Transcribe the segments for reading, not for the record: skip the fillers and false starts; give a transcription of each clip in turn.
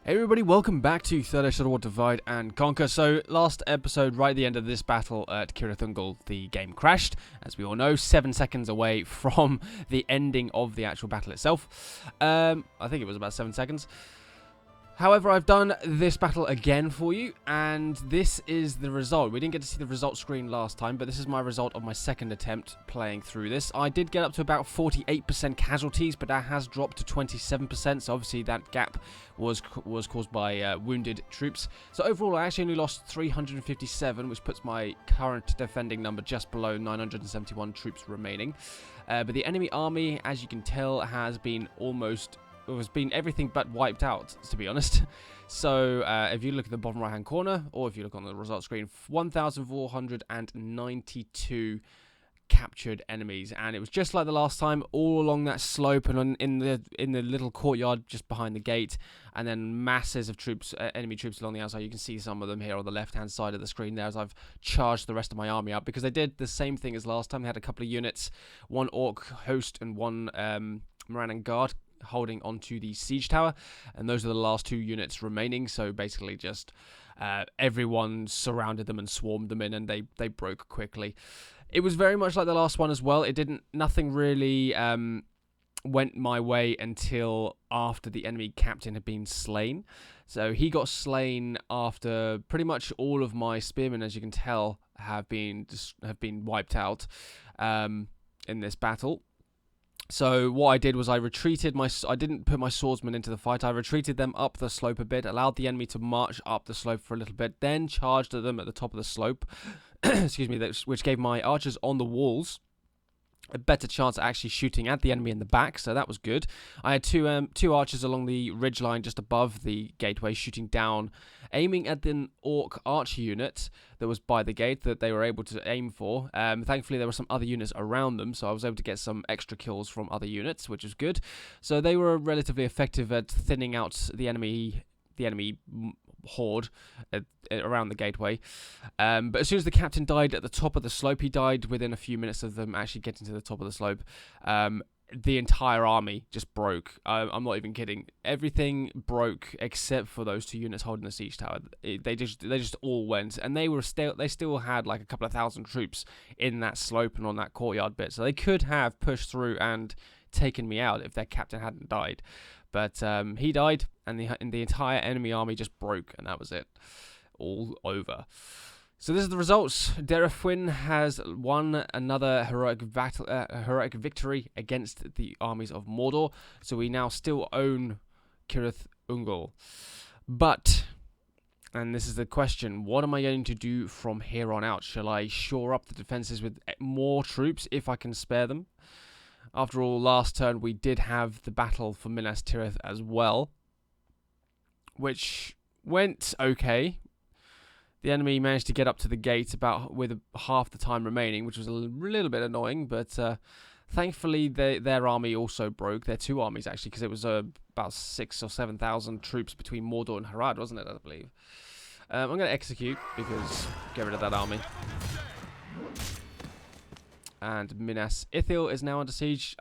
Hey everybody, welcome back to Third Edition of Divide and Conquer. So, last episode, right at the end of this battle at Galudirithon, the game crashed, as we all know, 7 seconds away from the ending of the actual battle itself. I think it was about 7 seconds. However, I've done this battle again for you, and this is the result. We didn't get to see the result screen last time, but this is my result of my second attempt playing through this. I did get up to about 48% casualties, but that has dropped to 27%, so obviously that gap was caused by wounded troops. So overall, I actually only lost 357, which puts my current defending number just below 971 troops remaining. But the enemy army, as you can tell, has been everything but wiped out, to be honest. So if you look at the bottom right hand corner, or if you look on the result screen, 1,492 captured enemies, and it was just like the last time, all along that slope and in the little courtyard just behind the gate, and then masses of troops, enemy troops along the outside. You can see some of them here on the left hand side of the screen there as I've charged the rest of my army up, because they did the same thing as last time. They had a couple of units, one orc host and one Morannan guard, holding onto the siege tower, and those are the last two units remaining. So basically just everyone surrounded them and swarmed them in, and they broke quickly. It was very much like the last one as well. Nothing really went my way until after the enemy captain had been slain. So he got slain after pretty much all of my spearmen, as you can tell, have been wiped out in this battle. So what I did was I retreated. I didn't put my swordsmen into the fight. I retreated them up the slope a bit, allowed the enemy to march up the slope for a little bit, then charged at them at the top of the slope. Excuse me, which gave my archers on the walls a better chance at actually shooting at the enemy in the back, so that was good. I had two archers along the ridgeline just above the gateway, shooting down, aiming at the orc archer unit that was by the gate that they were able to aim for. Thankfully, there were some other units around them, so I was able to get some extra kills from other units, which was good. So they were relatively effective at thinning out the enemy horde around the gateway. But as soon as the captain died at the top of the slope, he died within a few minutes of them actually getting to the top of the slope. The entire army just broke. I'm not even kidding. Everything broke except for those two units holding the siege tower. They just all went, and they still had like a couple of thousand troops in that slope and on that courtyard bit, so they could have pushed through and taken me out if their captain hadn't died. But he died, and the entire enemy army just broke, and that was it. All over. So this is the results. Derafwin has won another heroic victory against the armies of Mordor. So we now still own Cirith Ungol. But, and this is the question, what am I going to do from here on out? Shall I shore up the defenses with more troops if I can spare them? After all, last turn we did have the battle for Minas Tirith as well, which went okay. The enemy managed to get up to the gate with half the time remaining, which was a little bit annoying, but thankfully their army also broke. Their two armies, actually, because it was about 6,000 or 7,000 troops between Mordor and Harad, wasn't it, I believe? I'm going to execute, because get rid of that army. And Minas Ithil is now under siege.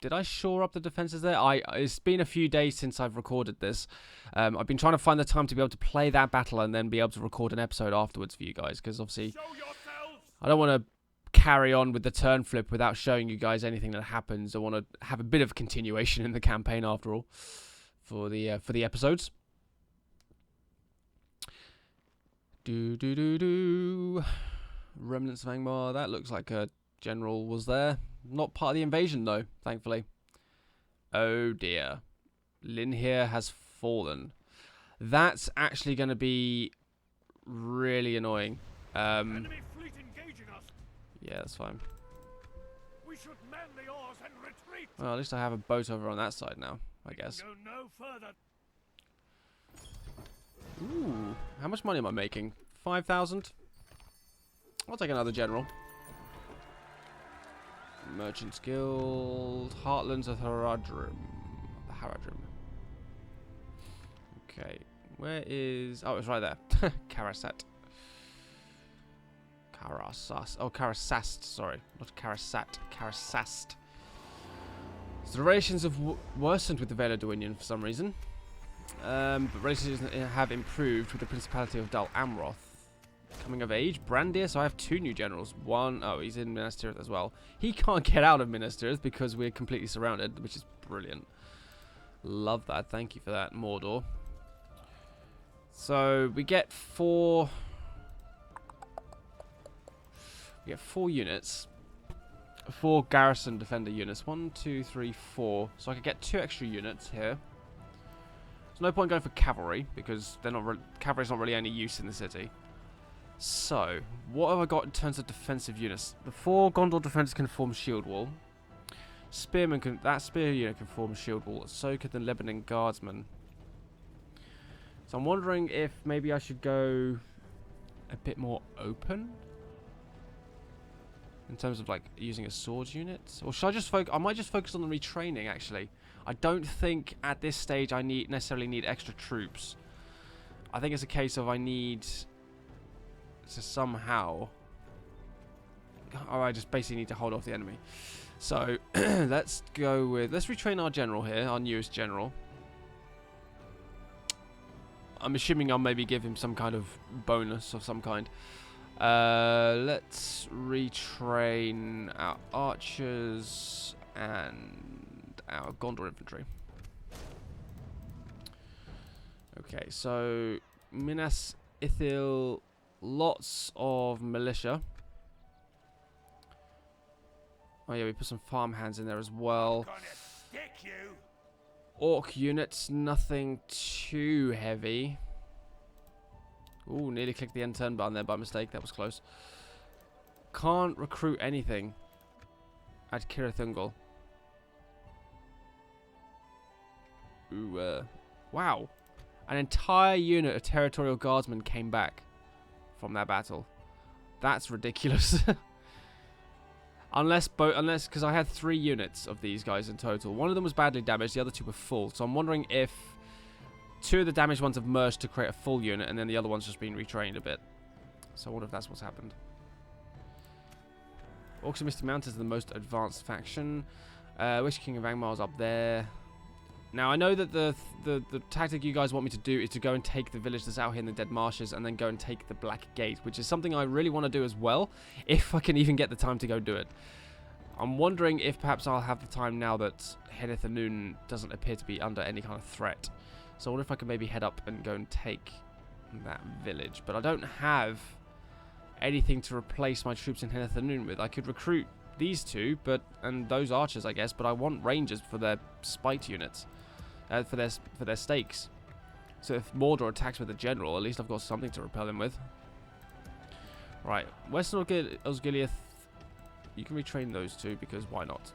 Did I shore up the defenses there? It's been a few days since I've recorded this. I've been trying to find the time to be able to play that battle and then be able to record an episode afterwards for you guys, because obviously I don't want to carry on with the turn flip without showing you guys anything that happens. I want to have a bit of continuation in the campaign after all for the episodes. Remnants of Angmar. That looks like a general was there. Not part of the invasion, though, thankfully. Oh, dear. Linhir has fallen. That's actually going to be really annoying. Enemy fleet engaging us. Yeah, that's fine. We should man the oars and retreat. Well, at least I have a boat over on that side now, I guess. Go no further. Ooh, how much money am I making? 5,000? I'll take another general. Merchants Guild, Heartlands of Haradrim. Okay, where is... Oh, it's right there. Karasat. Oh, Karasast, sorry. Not Karasat, Karasast. So the relations have worsened with the Vale of Duinion for some reason. But relatives have improved with the Principality of Dal Amroth coming of age. Brandir, so I have 2 new generals. One, oh, he's in Minas Tirith as well. He can't get out of Minas Tirith because we're completely surrounded, which is brilliant. Love that. Thank you for that, Mordor. So we get 4. We get 4 units. 4 garrison defender units. 1, 2, 3, 4. So I could get 2 extra units here. There's no point going for cavalry because they're not cavalry's not really any use in the city. So what have I got in terms of defensive units? The 4 Gondor defenders can form shield wall. Spearman can. That spear unit can form shield wall. So could the Lebanon guardsman. So I'm wondering if maybe I should go a bit more open. In terms of like using a swords unit, or should I just focus? I might just focus on the retraining. Actually, I don't think at this stage I necessarily need extra troops. I think it's a case of I need to somehow. Oh, I just basically need to hold off the enemy. So let's retrain our general here, our newest general. I'm assuming I'll maybe give him some kind of bonus of some kind. Let's retrain our archers and our Gondor infantry. Okay, so Minas Ithil, lots of militia. Oh yeah, we put some farmhands in there as well. Orc units, nothing too heavy. Ooh, nearly clicked the end turn button there by mistake. That was close. Can't recruit anything at Kirathungol. Ooh, wow. An entire unit of territorial guardsmen came back from that battle. That's ridiculous. Unless, because I had 3 units of these guys in total. One of them was badly damaged, the other 2 were full. So I'm wondering if 2 of the damaged ones have merged to create a full unit, and then the other one's just been retrained a bit. So I wonder if that's what's happened. Orcs and Misty Mountains are the most advanced faction. Wish King of Angmar's up there. Now I know that the tactic you guys want me to do is to go and take the village that's out here in the Dead Marshes, and then go and take the Black Gate, which is something I really want to do as well, if I can even get the time to go do it. I'm wondering if perhaps I'll have the time now that Heneth Anun doesn't appear to be under any kind of threat. So I wonder if I can maybe head up and go and take that village. But I don't have anything to replace my troops in Heneth Anun with. I could recruit these 2, and those archers, I guess, but I want rangers for their spite units, for their stakes. So if Mordor attacks with a general, at least I've got something to repel him with. Right, Western Osgiliath, you can retrain those 2 because why not?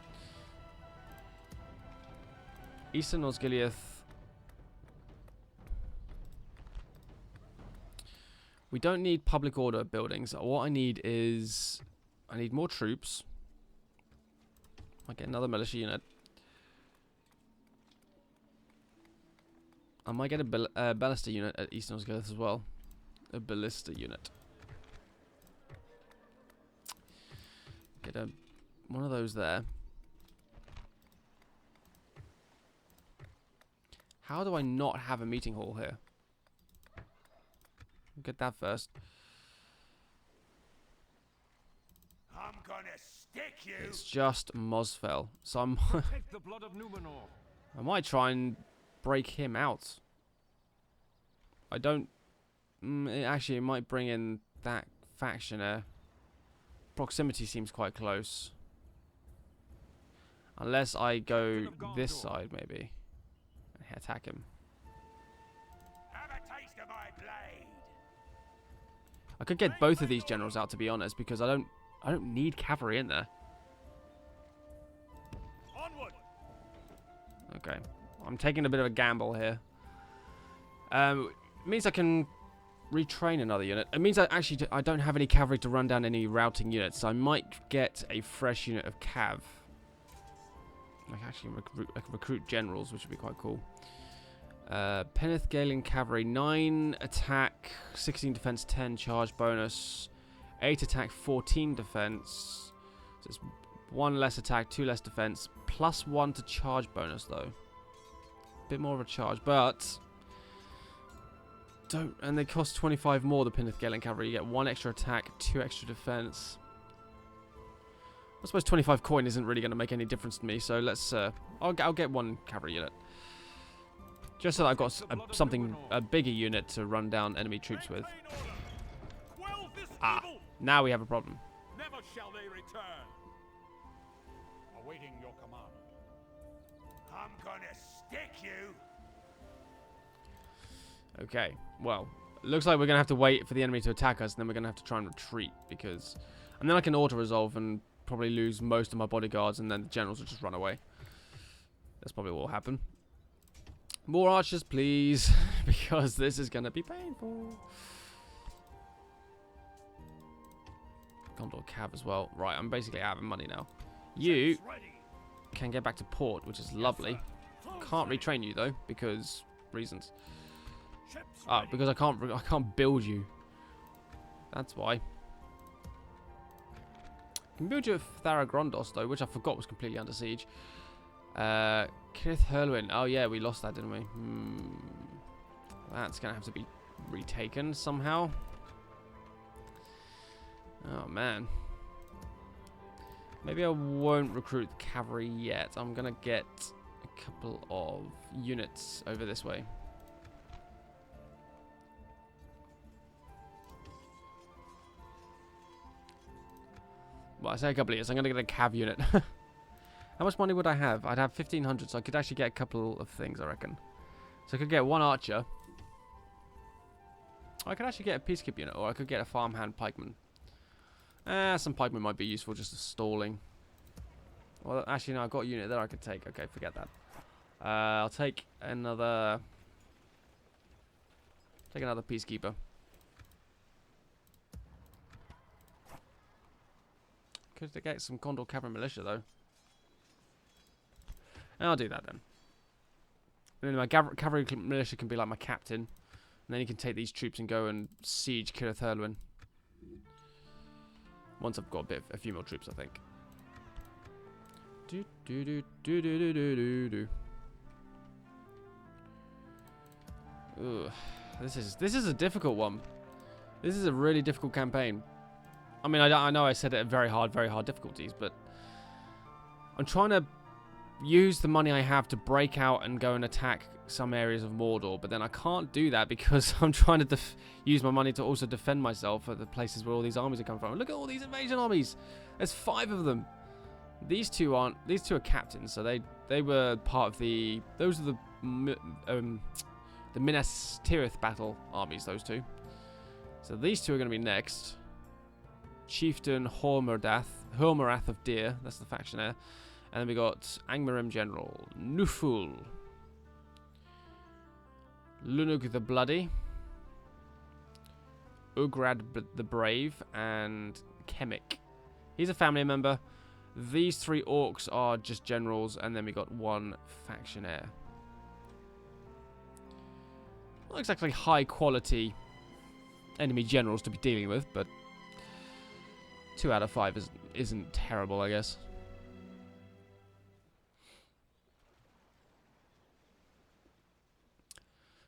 Eastern Osgiliath. We don't need public order buildings. What I need is I need more troops. I get another militia unit. I might get a ballista unit at Eastern Osgiliath as well. A ballista unit. Get one of those there. How do I not have a meeting hall here? Get that first. I'm gonna stick you. It's just Mosfell. So Take the blood of Numenor. I might try and break him out. I don't... actually, it might bring in that faction there. Proximity seems quite close. Unless I go this side, maybe. And attack him. Have a taste of my blade. I could get both of these generals out, to be honest, because I don't need cavalry in there. Onward. Okay. I'm taking a bit of a gamble here. It means I can retrain another unit. It means I don't have any cavalry to run down any routing units, so I might get a fresh unit of cav. I can actually recruit generals, which would be quite cool. Peneth Galen Cavalry, 9 attack, 16 defense, 10 charge bonus, 8 attack, 14 defense. So it's 1 less attack, 2 less defense, plus 1 to charge bonus though. Bit more of a charge, but don't... And they cost 25 more, the Pinnith Galen Cavalry. You get 1 extra attack, 2 extra defense. I suppose 25 coin isn't really going to make any difference to me, so let's... I'll get 1 cavalry unit. Just so that I've got a bigger unit to run down enemy troops with. Ah, now we have a problem. Never shall they return. Awaiting your command. I'm gonna stick you. Okay, well, it looks like we're going to have to wait for the enemy to attack us, and then we're going to have to try and retreat, because... And then I can auto-resolve and probably lose most of my bodyguards, and then the generals will just run away. That's probably what will happen. More archers, please, because this is going to be painful. Gondor Cav as well. Right, I'm basically out of money now. You can get back to port, which is lovely. Can't retrain you, though, because... reasons. Ah, because I can't build you. That's why. I can build you a Tharagrondos though, which I forgot was completely under siege. Kirith Hurlwyn. Oh yeah, we lost that, didn't we? That's gonna have to be retaken somehow. Oh man. Maybe I won't recruit the cavalry yet. I'm gonna get a couple of units over this way. Well, I say a couple of years. I'm going to get a cav unit. How much money would I have? I'd have 1,500, so I could actually get a couple of things, I reckon. So I could get 1 archer. I could actually get a peacekeeper unit, or I could get a farmhand pikeman. Some pikemen might be useful just as stalling. Well, actually, no, I've got a unit there I could take. Okay, forget that. I'll take another... peacekeeper. Could get some Gondor Cavalry Militia, though. And I'll do that, then. And then my Cavalry Militia can be like my captain. And then you can take these troops and go and siege Kirith Hurlwyn. Once I've got a few more troops, I think. Ugh. This is a difficult one. This is a really difficult campaign. I mean, I know I said it at very hard difficulties, but I'm trying to use the money I have to break out and go and attack some areas of Mordor, but then I can't do that because I'm trying to use my money to also defend myself at the places where all these armies are coming from. Look at all these invasion armies. There's 5 of them. These two are captains, so they were part of the... Those are the Minas Tirith battle armies, those two. So these two are going to be next. Chieftain Hormarath of Deer, that's the faction there. And then we got Angmarim General, Nuful, Lunug the Bloody, Ugrad the Brave, and Kemik. He's a family member. These 3 orcs are just generals, and then we got 1 factionaire. Not exactly high quality enemy generals to be dealing with, but 2 out of 5 isn't terrible, I guess.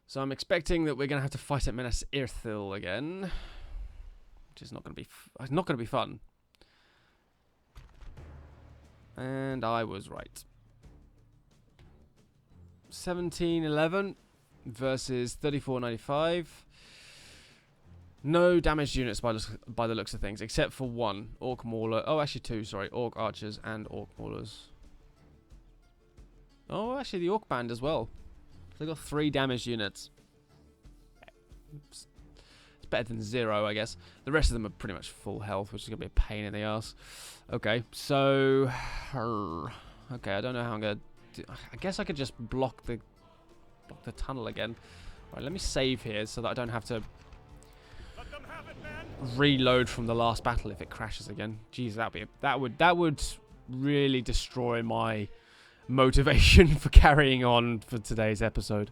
So I'm expecting that we're going to have to fight at Minas ITHIL again, which is not going to be fun. And I was right. 1711 versus 3495. No damaged units by the looks of things, except for 1 orc mauler. Oh, actually 2. Sorry, orc archers and orc maulers. Oh, actually the orc band as well. So they got 3 damaged units. It's better than 0, I guess. The rest of them are pretty much full health, which is gonna be a pain in the ass. Okay, so okay, I don't know how I'm gonna do. I guess I could just block the tunnel again. Right, let me save here so that I don't have to reload from the last battle if it crashes again. Jeez, that would really destroy my motivation for carrying on for today's episode.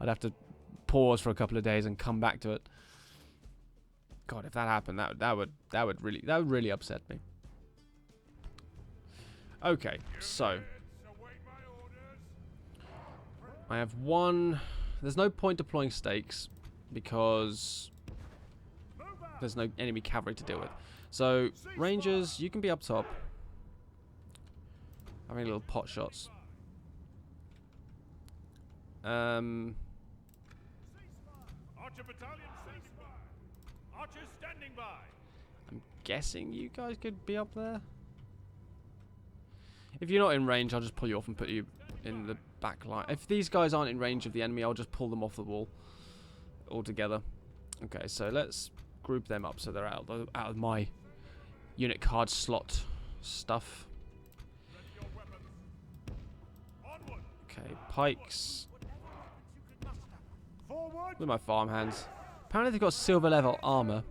I'd have to pause for a couple of days and come back to it. God, if that happened, that would really upset me. Okay, so I have 1. There's no point deploying stakes. because there's no enemy cavalry to deal with. So, Rangers, you can be up top. Having little pot shots. Archer battalion standing by. Archers standing by. I'm guessing you guys could be up there. If you're not in range, I'll just pull you off and put you in the back line. If these guys aren't in range of the enemy, I'll just pull them off the wall altogether. Okay, so let's group them up so they're out of my unit card slot stuff. Okay, pikes. With my farmhands. Apparently they've got silver level armor.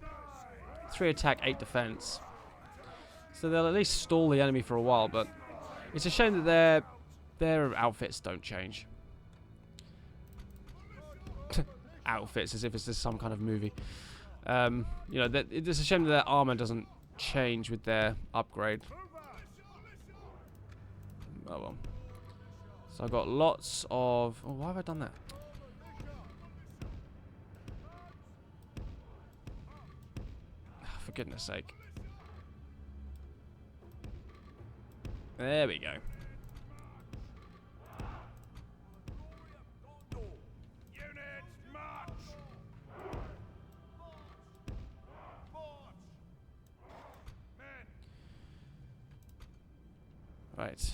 3 attack, 8 defense. So they'll at least stall the enemy for a while, but it's a shame that their outfits don't change. Outfits, as if it's just some kind of movie. You know, it's a shame that their armor doesn't change with their upgrade. Oh well. So I've got lots of... Oh, why have I done that? For goodness sake. There we go. Units march. Men. Right.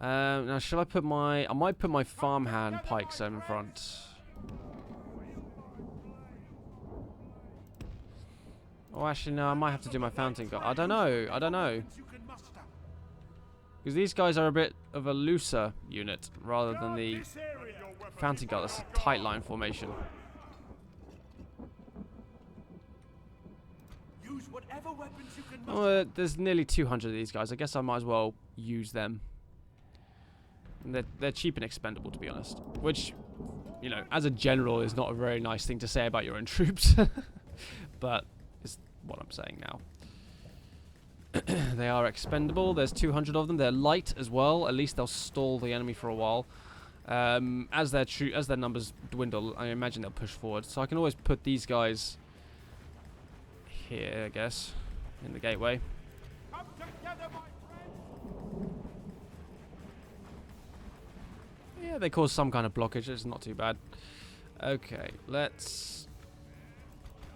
Now, shall I put my... I might put my farmhand pikes in front. Oh, actually, no, I might have to do my fountain guard. I don't know. I don't know. Because these guys are a bit of a looser unit rather than the fountain guard. That's a tight line formation. Oh, there's nearly 200 of these guys. I guess I might as well use them. And they're cheap and expendable, to be honest. Which, you know, as a general, is not a very nice thing to say about your own troops. But it's what I'm saying now. They are expendable. There's 200 of them. They're light as well. At least they'll stall the enemy for a while. As their numbers dwindle, I imagine they'll push forward. So I can always put these guys here, I guess, in the gateway. Come together, my friends. Yeah, they cause some kind of blockage. It's not too bad. Okay, let's...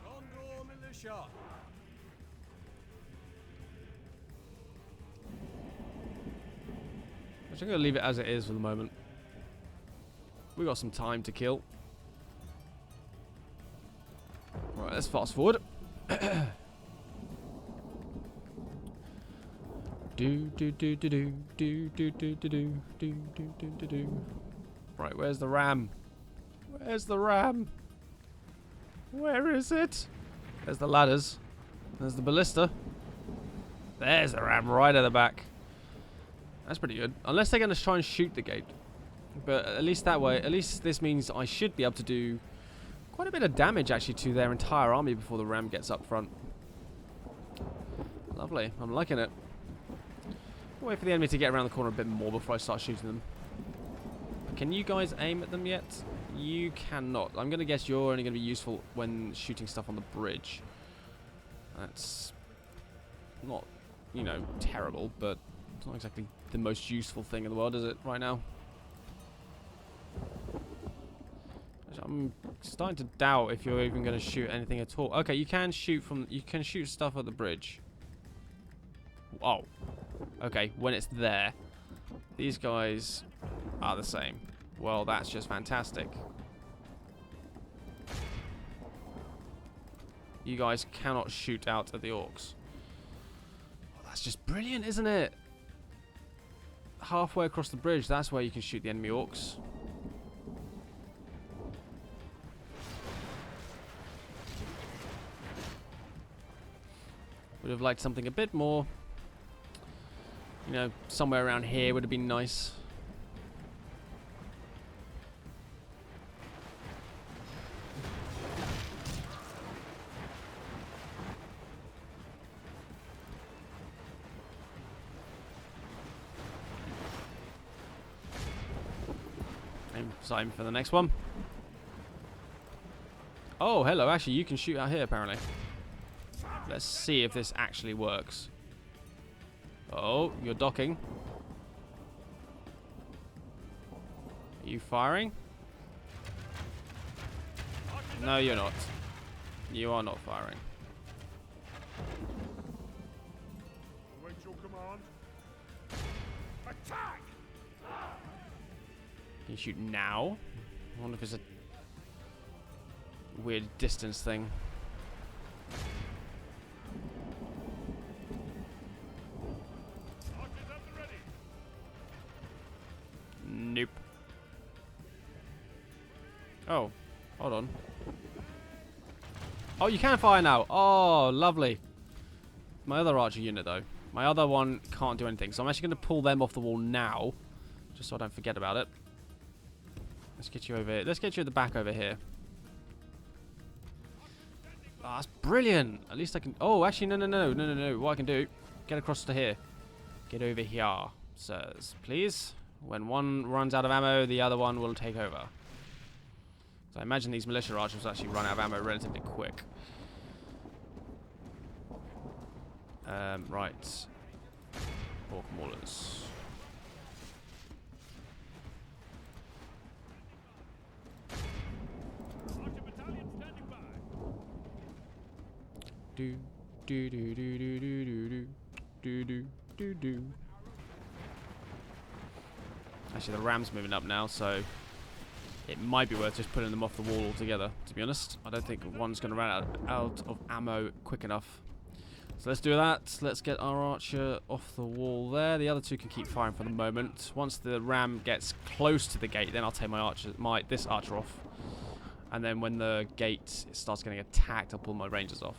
Gondor Militia. I'm going to leave it as it is for the moment. We've got some time to kill. Right, let's fast forward. Right, where's the ram? Where's the ram? Where is it? There's the ladders. There's the ballista. There's the ram right at the back. That's pretty good. Unless they're going to try and shoot the gate. But at least that way, at least this means I should be able to do quite a bit of damage actually to their entire army before the ram gets up front. Lovely. I'm liking it. Wait for the enemy to get around the corner a bit more before I start shooting them. Can you guys aim at them yet? You cannot. I'm going to guess you're only going to be useful when shooting stuff on the bridge. That's not, you know, terrible, but it's not exactly the most useful thing in the world, is it, right now? I'm starting to doubt if you're even going to shoot anything at all. Okay, you can shoot stuff at the bridge. Oh. Okay, when it's there. These guys are the same. Well, that's just fantastic. You guys cannot shoot out at the orcs. Oh, that's just brilliant, isn't it? Halfway across the bridge, that's where you can shoot the enemy orcs. Would have liked something a bit more, you know, somewhere around here would have been nice. Same for the next one. Oh, hello. Actually, you can shoot out here, apparently. Let's see if this actually works. Oh, you're docking. Are you firing? No, you're not. You are not firing. Await your command. Attack! Can you shoot now? I wonder if it's a weird distance thing. Archers at the ready. Nope. Oh, hold on. Oh, you can fire now. Oh, lovely. My other archer unit, though. My other one can't do anything. So I'm actually going to pull them off the wall now. Just so I don't forget about it. Let's get you over here. Let's get you at the back over here. Oh, that's brilliant. At least I can... Oh, actually, no. What I can do... Get across to here. Get over here, sirs. Please. When one runs out of ammo, the other one will take over. So I imagine these militia archers will actually run out of ammo relatively quick. Right. Orc maulers. Archer battalion standing by. Do do do do do do do do do do do. Actually, the ram's moving up now, so it might be worth just putting them off the wall altogether. To be honest, I don't think one's going to run out of ammo quick enough. So let's do that. Let's get our archer off the wall there. The other two can keep firing for the moment. Once the ram gets close to the gate, then I'll take this archer off. And then when the gate starts getting attacked, I'll pull my rangers off.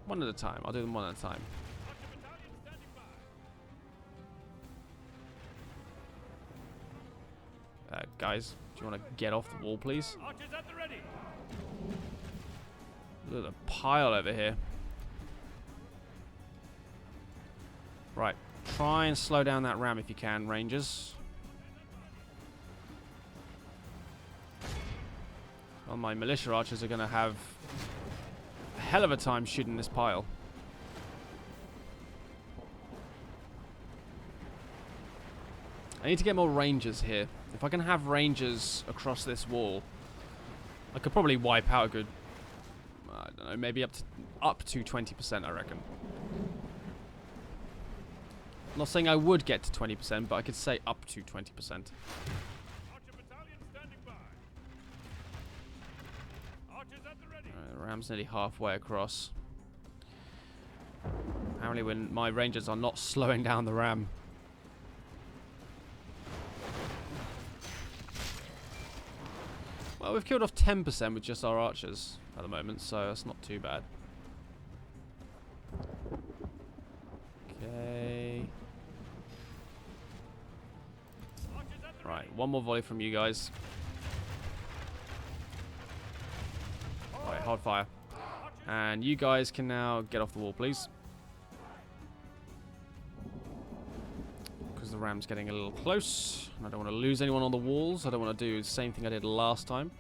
One at a time. I'll do them one at a time. Archer battalion standing by. Guys, do you want to get off the wall, please? Archers at the ready. Look at the pile over here. Right. Try and slow down that ram if you can, rangers. Well, my militia archers are going to have a hell of a time shooting this pile. I need to get more rangers here. If I can have rangers across this wall, I could probably wipe out a good, I don't know, maybe up to 20%, I reckon. I'm not saying I would get to 20%, but I could say up to 20%. Archer battalion standing by. Archers at the ready. Right, the ram's nearly halfway across. Apparently when my rangers are not slowing down the ram. Well, we've killed off 10% with just our archers at the moment, so that's not too bad. Okay. Right, one more volley from you guys. Alright, hold fire. And you guys can now get off the wall, please. Because the ram's getting a little close. And I don't want to lose anyone on the walls. I don't want to do the same thing I did last time.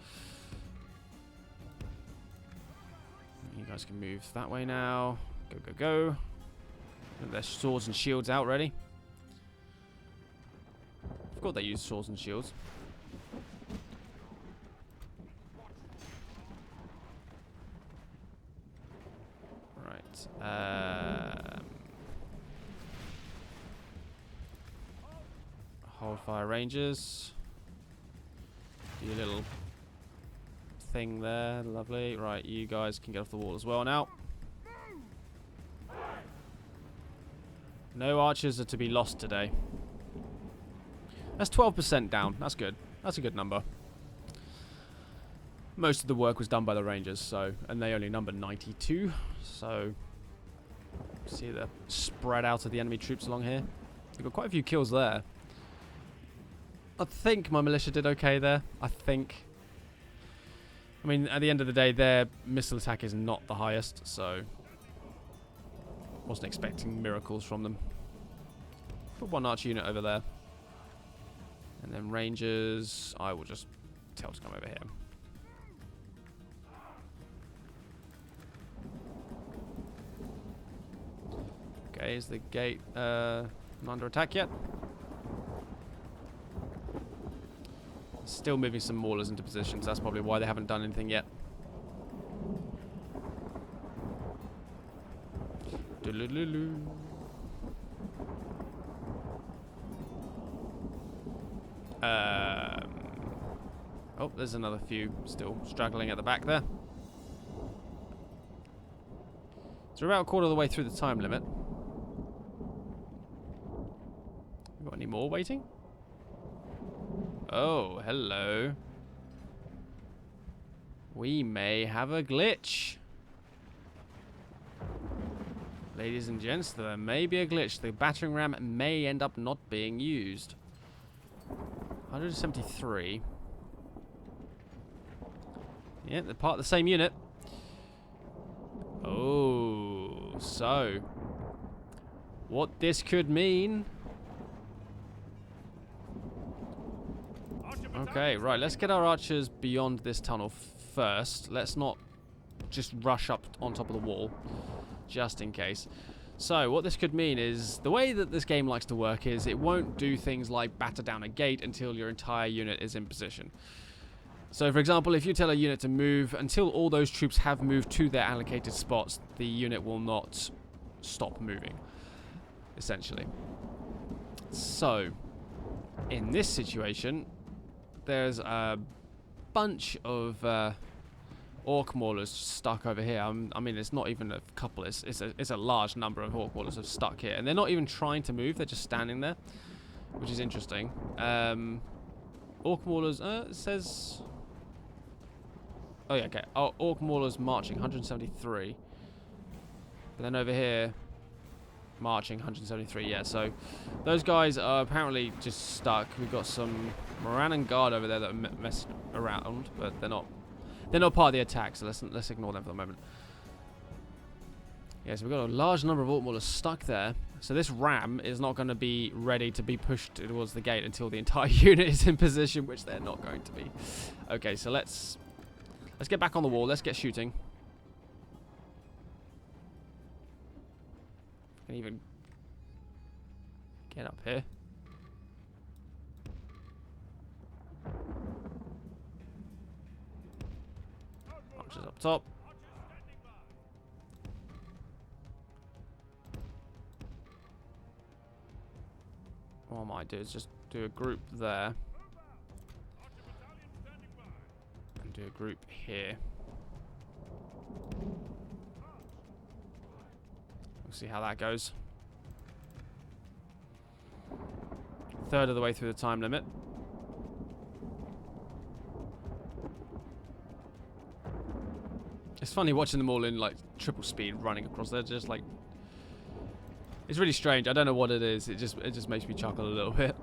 You guys can move that way now. Go, go, go. Their swords and shields out ready. I forgot they use swords and shields. Right. Hold fire rangers. Do your little thing there. Lovely. Right, you guys can get off the wall as well now. No archers are to be lost today. That's 12% down. That's good. That's a good number. Most of the work was done by the rangers, so, and they only numbered 92. So, see the spread out of the enemy troops along here. They've got quite a few kills there. I think my militia did okay there. I think. I mean, at the end of the day, their missile attack is not the highest, so wasn't expecting miracles from them. Put one archer unit over there. And then Rangers, I will just tell to come over here. Okay, is the gate not under attack yet? Still moving some maulers into positions. That's probably why they haven't done anything yet. Oh, there's another few still struggling at the back there. So we're about a quarter of the way through the time limit. Got any more waiting? Oh, hello. We may have a glitch. Ladies and gents, there may be a glitch. The battering ram may end up not being used. 173. Yeah, they're part of the same unit. Oh, so what this could mean. Okay, right, let's get our archers beyond this tunnel first. Let's not just rush up on top of the wall, just in case. So, what this could mean is, the way that this game likes to work is, it won't do things like batter down a gate until your entire unit is in position. So, for example, if you tell a unit to move, until all those troops have moved to their allocated spots, the unit will not stop moving, essentially. So, in this situation, there's a bunch of orc maulers stuck over here. I mean, it's not even a couple. It's a large number of orc maulers are stuck here, and they're not even trying to move. They're just standing there, which is interesting. Orc maulers. It says. Oh yeah, okay. Oh, orc maulers marching 173. But then over here, marching 173. Yeah, so those guys are apparently just stuck. We've got some Moran and Guard over there that are messing around, but they're not part of the attack, so let's ignore them for the moment. Yeah, so we've got a large number of orc maulers stuck there. So this ram is not going to be ready to be pushed towards the gate until the entire unit is in position, which they're not going to be. Okay, so let's get back on the wall. Let's get shooting. Can even get up here. Archers up top. What I might do is just do a group there. And do a group here. We'll see how that goes. Third of the way through the time limit. It's funny watching them all in like triple speed running across there, just like it's really strange. I don't know what it is. It just makes me chuckle a little bit.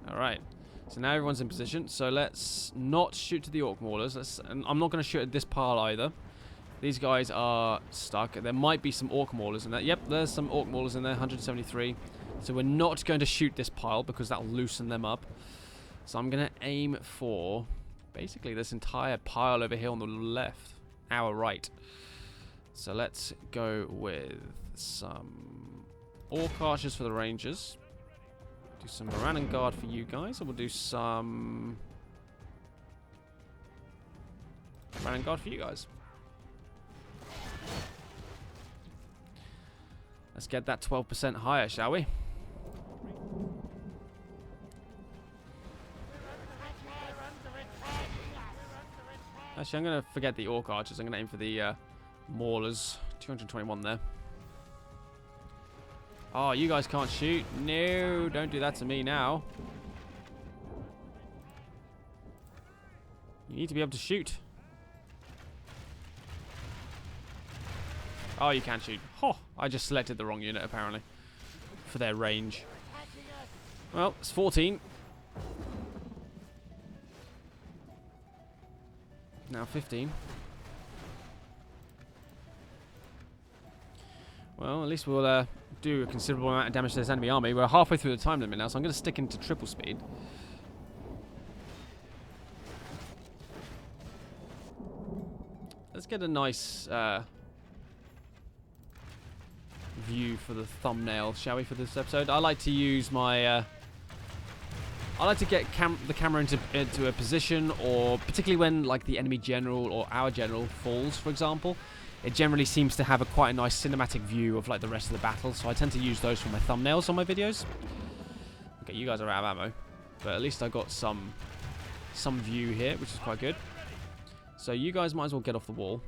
All right. So now everyone's in position. So let's not shoot to the orc maulers. And I'm not going to shoot at this pile either. These guys are stuck. There might be some orc maulers in there. Yep, there's some orc maulers in there. 173. So we're not going to shoot this pile because that'll loosen them up. So I'm going to aim for basically this entire pile over here on the left, our right. So let's go with some orc archers for the Rangers. Do some Moran and Guard for you guys, and we'll do some Moran and Guard for you guys. Let's get that 12% higher, shall we? Actually, I'm going to forget the orc archers. I'm going to aim for the maulers. 221 there. Oh, you guys can't shoot. No, don't do that to me now. You need to be able to shoot. Oh, you can shoot. Oh, I just selected the wrong unit, apparently, for their range. Well, it's 14. Now 15. Well, at least we'll do a considerable amount of damage to this enemy army. We're halfway through the time limit now, so I'm going to stick into triple speed. Let's get a nice view for the thumbnail, shall we, for this episode? I like to use my... I like to get the camera into a position, or particularly when like the enemy general or our general falls, for example. It generally seems to have quite a nice cinematic view of like the rest of the battle, so I tend to use those for my thumbnails on my videos. Okay, you guys are out of ammo, but at least I got some view here, which is quite good. So you guys might as well get off the wall.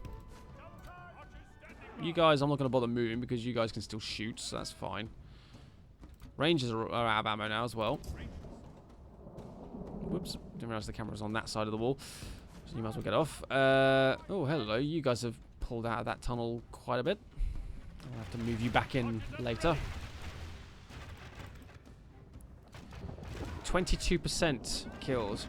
You guys, I'm not going to bother moving because you guys can still shoot, so that's fine. Rangers are out of ammo now as well. Whoops, didn't realize the camera was on that side of the wall. So you might as well get off. Oh, hello. You guys have pulled out of that tunnel quite a bit. I'll have to move you back in later. 22% kills.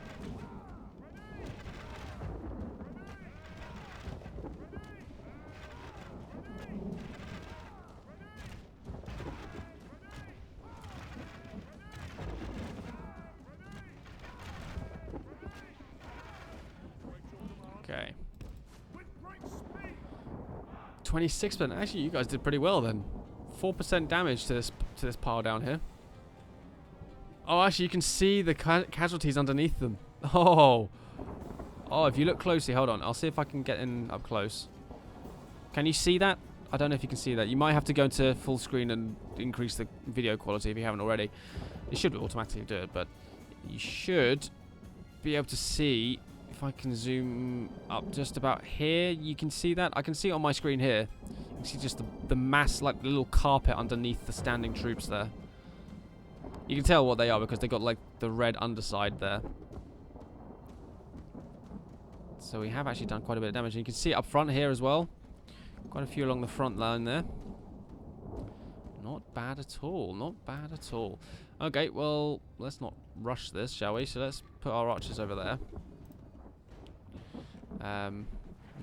Okay. 26%. Actually, you guys did pretty well then. 4% damage to this pile down here. Oh, actually, you can see the casualties underneath them. Oh, if you look closely, hold on. I'll see if I can get in up close. Can you see that? I don't know if you can see that. You might have to go into full screen and increase the video quality if you haven't already. It should automatically do it, but you should be able to see. If I can zoom up just about here, you can see that. I can see it on my screen here. You can see just the mass, like the little carpet underneath the standing troops there. You can tell what they are because they got like the red underside there. So we have actually done quite a bit of damage. And you can see it up front here as well. Quite a few along the front line there. Not bad at all. Not bad at all. Okay, well, let's not rush this, shall we? So let's put our archers over there.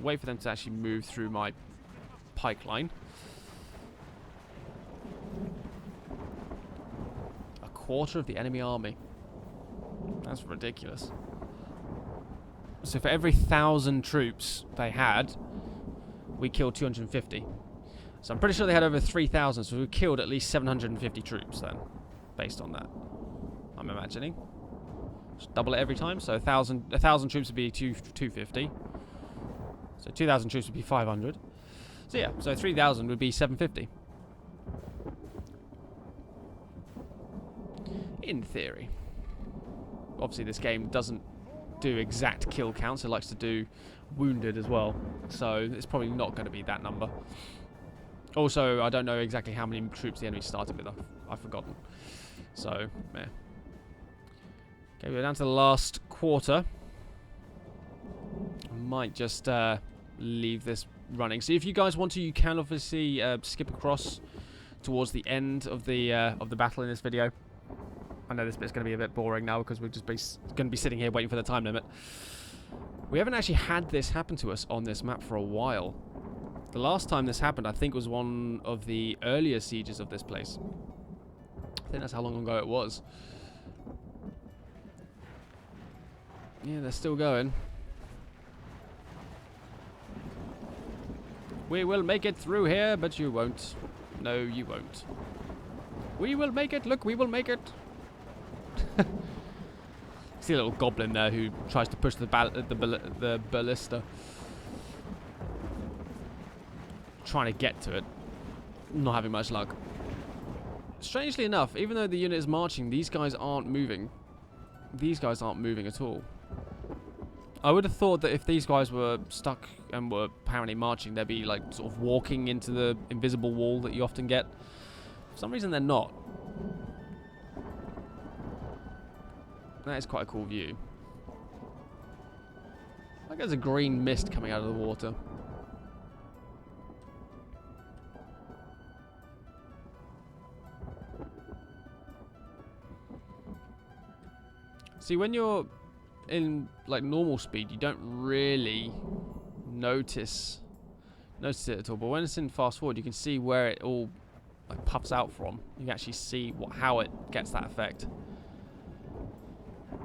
Wait for them to actually move through my pike line. A quarter of the enemy army. That's ridiculous. So for every 1,000 troops they had, we killed 250. So I'm pretty sure they had over 3,000, so we killed at least 750 troops then, based on that, I'm imagining. Just double it every time, so 1,000 troops would be 250. So 2,000 troops would be 500. So yeah, so 3,000 would be 750. In theory. Obviously this game doesn't do exact kill counts, it likes to do wounded as well. So it's probably not going to be that number. Also, I don't know exactly how many troops the enemy started with. I've forgotten. So, yeah. Okay, we're down to the last quarter. I might just leave this running. So if you guys want to, you can obviously skip across towards the end of the battle in this video. I know this bit's going to be a bit boring now because we're just going to be sitting here waiting for the time limit. We haven't actually had this happen to us on this map for a while. The last time this happened, I think, was one of the earlier sieges of this place. I think that's how long ago it was. Yeah, they're still going. We will make it through here, but you won't. No, you won't. We will make it. Look, we will make it. See a little goblin there who tries to push the ballista. Trying to get to it. Not having much luck. Strangely enough, even though the unit is marching, these guys aren't moving. These guys aren't moving at all. I would have thought that if these guys were stuck and were apparently marching, they'd be like sort of walking into the invisible wall that you often get. For some reason they're not. That is quite a cool view. Like there's a green mist coming out of the water. See, when you're in like normal speed, you don't really notice notice it at all, but when it's in fast forward, you can see where it all like puffs out from. You can actually see how it gets that effect.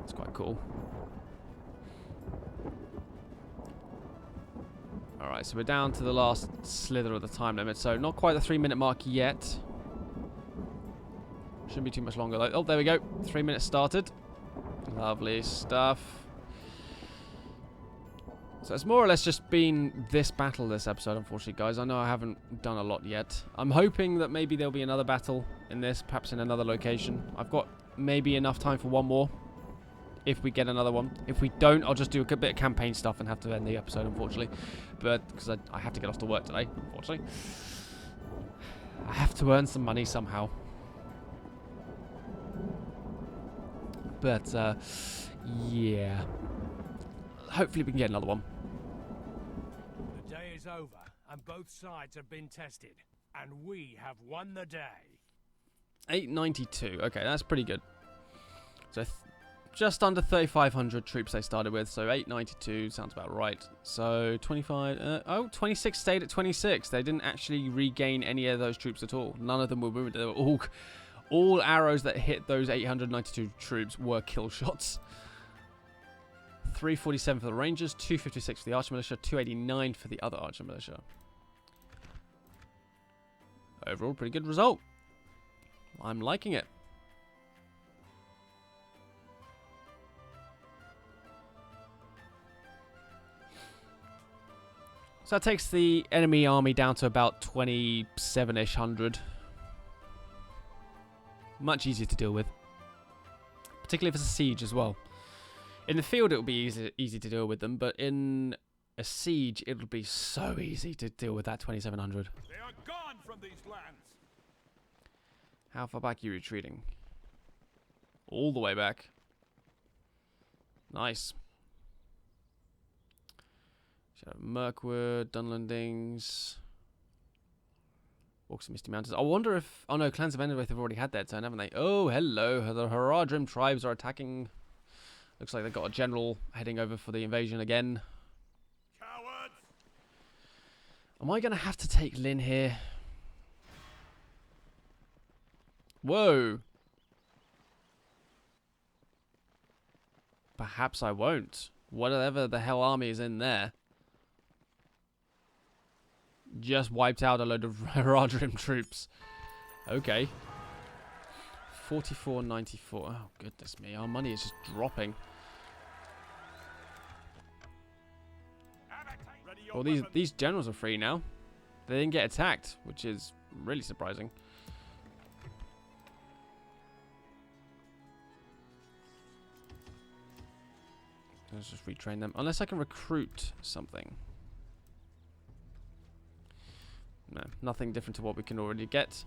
It's quite cool. Alright, so we're down to the last slither of the time limit, so not quite the 3-minute mark yet. Shouldn't be too much longer though. Oh, there we go. 3 minutes started. Lovely stuff. So it's more or less just been this battle this episode, unfortunately, guys. I know I haven't done a lot yet. I'm hoping that maybe there'll be another battle in this, perhaps in another location. I've got maybe enough time for one more, if we get another one. If we don't, I'll just do a bit of campaign stuff and have to end the episode, unfortunately. But, because I have to get off to work today, unfortunately. I have to earn some money somehow. But, yeah. Hopefully we can get another one. The day is over, and both sides have been tested, and we have won the day. 892. Okay, that's pretty good. So just under 3,500 troops they started with, so 892 sounds about right. So 25. 26 stayed at 26. They didn't actually regain any of those troops at all. None of them were wounded. They were all arrows that hit those 892 troops were kill shots. 347 for the Rangers, 256 for the Archer Militia, 289 for the other Archer Militia. Overall, pretty good result. I'm liking it. So that takes the enemy army down to about 27-ish hundred. Much easier to deal with. Particularly if it's a siege as well. In the field, it'll be easy to deal with them, but in a siege, it'll be so easy to deal with that 2,700. They are gone from these lands. How far back are you retreating? All the way back. Nice. Shadow of Mirkwood, Dunlandings, Orcs and Misty Mountains. I wonder if... Oh no, Clans of Enderwraith have already had their turn, haven't they? Oh, hello. The Haradrim tribes are attacking... Looks like they've got a general heading over for the invasion again. Cowards! Am I going to have to take Lynn here? Whoa. Perhaps I won't. Whatever the hell army is in there. Just wiped out a load of Haradrim troops. Okay. 44.94. Oh, goodness me. Our money is just dropping. Well, these generals are free now. They didn't get attacked, which is really surprising. Let's just retrain them. Unless I can recruit something. No, nothing different to what we can already get.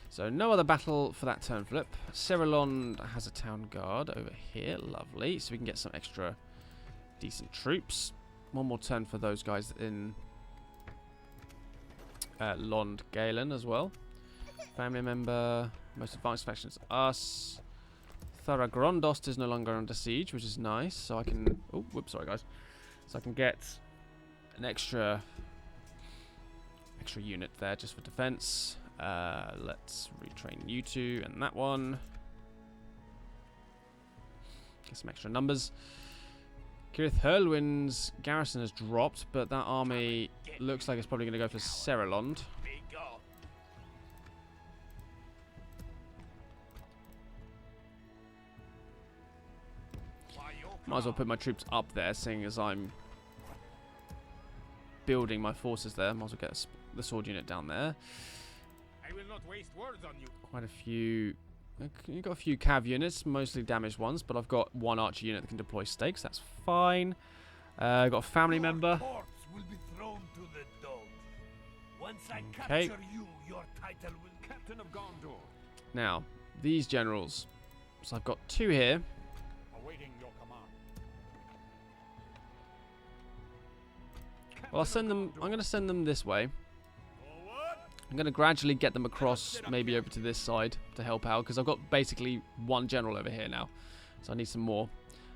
So no other battle for that turn flip. Cerilon has a town guard over here. Lovely. So we can get some extra decent troops. One more turn for those guys in Lond Galen as well. Family member. Most advanced factions us. Thoragrondost is no longer under siege, which is nice. So I can... Oh, whoops, sorry guys. So I can get an extra unit there just for defense. Let's retrain you two and that one. Get some extra numbers. Kirith Hurlwin's garrison has dropped, but that army looks like it's probably going to go for Cerilond. Might as well put my troops up there, seeing as I'm building my forces there. Might as well get the sword unit down there. I will not waste words on you. Quite a few. You've got a few cav units, mostly damaged ones, but I've got one archer unit that can deploy stakes. That's fine. I've got a family member. Corpse will be thrown to the dogs. Once I Okay. capture you, your title will Captain of Gondor. Now, these generals. So I've got two here. Awaiting your command. Well, I'll send them. I'm going to send them this way. Forward. I'm going to gradually get them across, maybe over to this side to help out, because I've got basically one general over here now. So I need some more.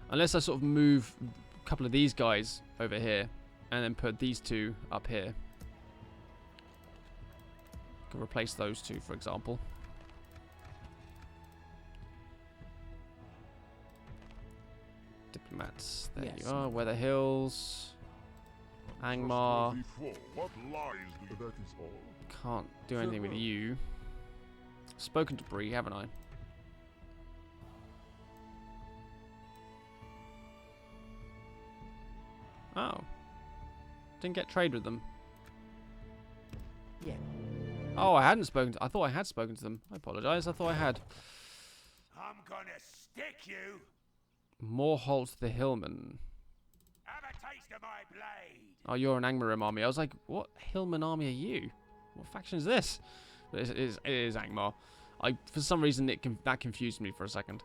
Unless I sort of move a couple of these guys over here and then put these two up here. Could replace those two, for example. Diplomats. There you are. Weather Hills. Angmar. Can't do anything with you. Spoken to Bree, haven't I? Oh. Didn't get trade with them. Yeah. Oh, I hadn't spoken to... I thought I had spoken to them. I apologise. I thought I had. I'm gonna stick you. Moreholt the Hillman. Have a taste of my blade. Oh, you're an Angmarim army. I was like, what Hillman army are you? What faction is this? But it is Angmar. For some reason, that confused me for a second.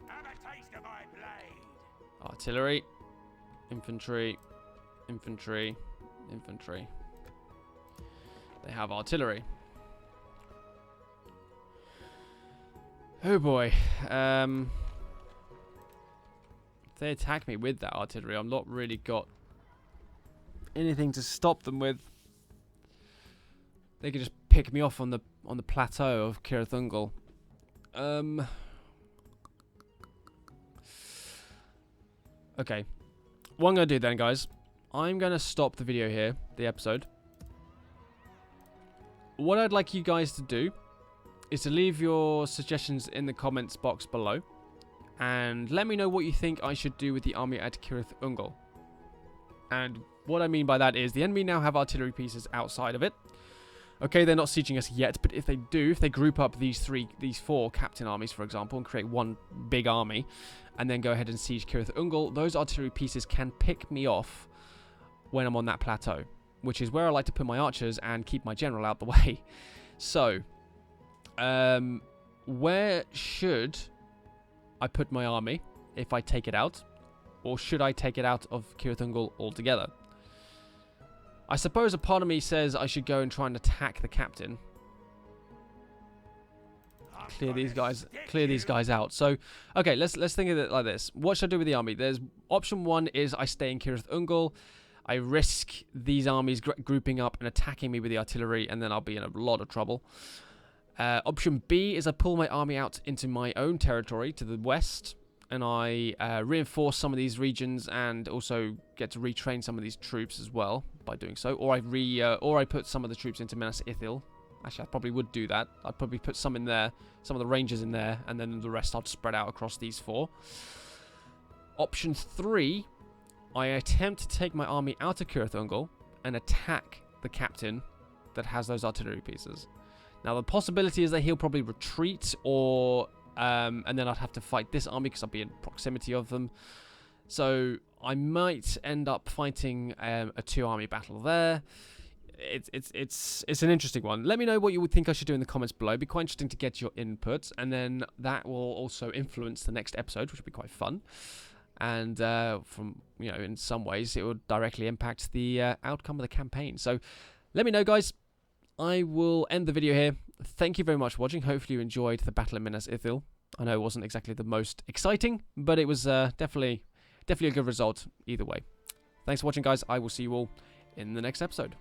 Have a taste of my blade. Artillery. Infantry. Infantry. Infantry. They have artillery. Oh boy. If they attack me with that artillery, I've not really got anything to stop them with. They could just pick me off on the plateau of Cirith Ungol. Okay. What I'm gonna do then, guys, I'm gonna stop the video here, the episode. What I'd like you guys to do is to leave your suggestions in the comments box below. And let me know what you think I should do with the army at Cirith Ungol. And what I mean by that is the enemy now have artillery pieces outside of it. Okay, they're not sieging us yet, but if they do, if they group up these four captain armies, for example, and create one big army, and then go ahead and siege Cirith Ungol, those artillery pieces can pick me off when I'm on that plateau, which is where I like to put my archers and keep my general out the way. So, where should I put my army if I take it out? Or should I take it out of Cirith Ungol altogether? I suppose a part of me says I should go and try and attack the captain. Clear these guys out. So, okay, let's think of it like this. What should I do with the army? There's option one is I stay in Cirith Ungol. I risk these armies grouping up and attacking me with the artillery, and then I'll be in a lot of trouble. Option B is I pull my army out into my own territory to the west, and I reinforce some of these regions and also get to retrain some of these troops as well by doing so. Or I put some of the troops into MINAS ITHIL. Actually, I probably would do that. I'd probably put some in there, some of the Rangers in there, and then the rest I'd spread out across these four. Option 3, I attempt to take my army out of Cirith Ungol and attack the captain that has those artillery pieces. Now, the possibility is that he'll probably retreat, or and then I'd have to fight this army because I'll be in proximity of them. So I might end up fighting a two-army battle there. It's an interesting one. Let me know what you would think I should do in the comments below. It'd be quite interesting to get your input, and then that will also influence the next episode, which will be quite fun. And from in some ways, it will directly impact the outcome of the campaign. So let me know, guys. I will end the video here. Thank you very much for watching. Hopefully you enjoyed the Battle of MINAS ITHIL. I know it wasn't exactly the most exciting, but it was definitely a good result either way. Thanks for watching, guys. I will see you all in the next episode.